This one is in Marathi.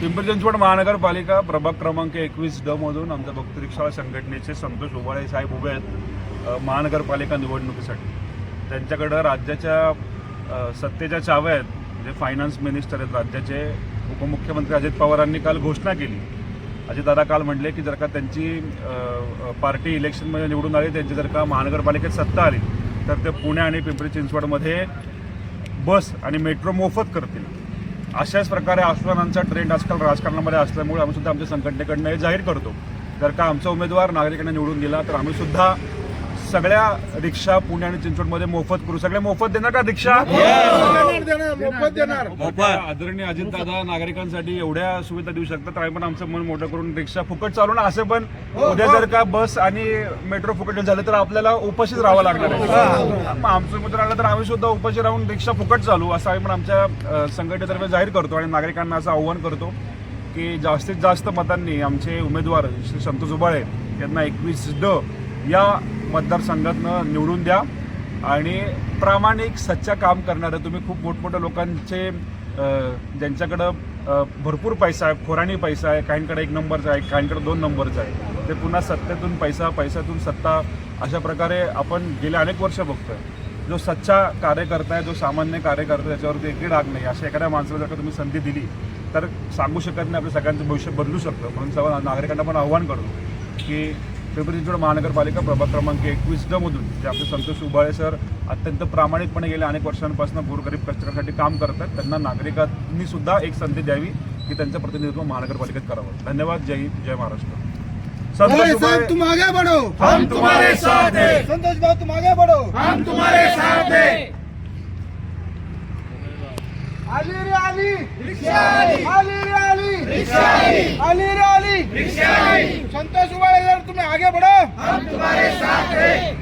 पिंपरी चिंचवड महानगरपालिका प्रभाग क्रमांक 21D मधून आमच्या भक्त रिक्षा संघटनेचे संतोष उबाळे साहेब उभे आहेत महानगरपालिका निवडणुकीसाठी। त्यांच्याकडे राज्याच्या सत्तेच्या चाव्या आहेत, म्हणजे फायनान्स मिनिस्टर आहेत राज्याचे। उपमुख्यमंत्री अजित पवारांनी काल घोषणा केली। अजितदादा काल म्हटले की जर का त्यांची पार्टी इलेक्शनमध्ये निवडून आली, त्यांची जर का महानगरपालिकेत सत्ता आली तर ते पुणे आणि पिंपरी चिंचवडमध्ये बस आणि मेट्रो मोफत करतील। अशाच प्रकारे आश्वासनांचा ट्रेंड आजकाल राजकारणामध्ये असल्यामुळे आम्ही सुद्धा आमच्या संघटनेकडनं हे जाहीर करतो, जर का आमचा उमेदवार नागरिकांना निवडून दिला तर आम्ही सुद्धा सगळ्या रिक्षा पुणे आणि चिंचवडमध्ये मोफत करू। सगळे मोफत देणार का रिक्षा? मोफत देणार। आदरणीय अजितदादा नागरिकांसाठी एवढ्या सुविधा देऊ शकतात, आम्ही पण आमचं मन मोठं करून रिक्षा फुकट चालवणार। असे पण उद्या जर का बस आणि मेट्रो फुकट झालं तर आपल्याला उपाशीच राहावं लागणार आहे। मग आमचं उमेदवार आलं तर आम्ही सुद्धा उपाशी राहून रिक्षा फुकट चालू, असं आम्ही पण आमच्या संघटनेतर्फे जाहीर करतो आणि नागरिकांना असं आव्हान करतो की जास्तीत जास्त मतांनी आमचे उमेदवार श्री संतोष उबाळे यांना 21D या मतदारसंघातनं निवडून द्या आणि प्रामाणिक सच्चा काम करणारे तुम्ही खूप मोठमोठ्या लोकांचे ज्यांच्याकडं भरपूर पैसा आहे, खोराणी पैसा आहे, काहींकडे 1 नंबरचा आहे, काहींकडे 2 नंबरचा आहे, ते पुन्हा सत्तेतून पैसा, पैशातून सत्ता, अशा प्रकारे आपण गेले अनेक वर्ष बघतोय। जो सच्चा कार्यकर्ता आहे, जो सामान्य कार्यकर्ता, त्याच्यावरती एकही डाग नाही, अशा एखाद्या माणसाला जर का तुम्ही संधी दिली तर सांगू शकत नाही आपल्या सगळ्यांचं भविष्य बदलू शकतं। म्हणून सर्व नागरिकांना पण आव्हान करतो की पिंपरी चिंचवड महानगरपालिका प्रभाग क्रमांक 21D मधून जे आपले संतोष उबाळे सर अत्यंत प्रामाणिकपणे गेल्या अनेक वर्षांपासून गोरगरीब कष्टकऱ्यांसाठी काम करतात, त्यांना नागरिकांनी सुद्धा एक संधी द्यावी की त्यांचं प्रतिनिधित्व महानगरपालिकेत करावं। धन्यवाद। जय हिंद, जय महाराष्ट्र। संतोष साहब तुम आगे बढ़ो, हम तुम्हारे साथ हैं। संतोष भाई तुम आगे बढ़ो, हम तुम्हारे साथ हैं। आली रे आली, रिक्षा आली, आली रे आली, रिक्षा आली, आली रे आली, रिक्षा आली। संतोष उबाळे तुम्हें आगे बढ़ो, हम तुम्हारे साथ हैं।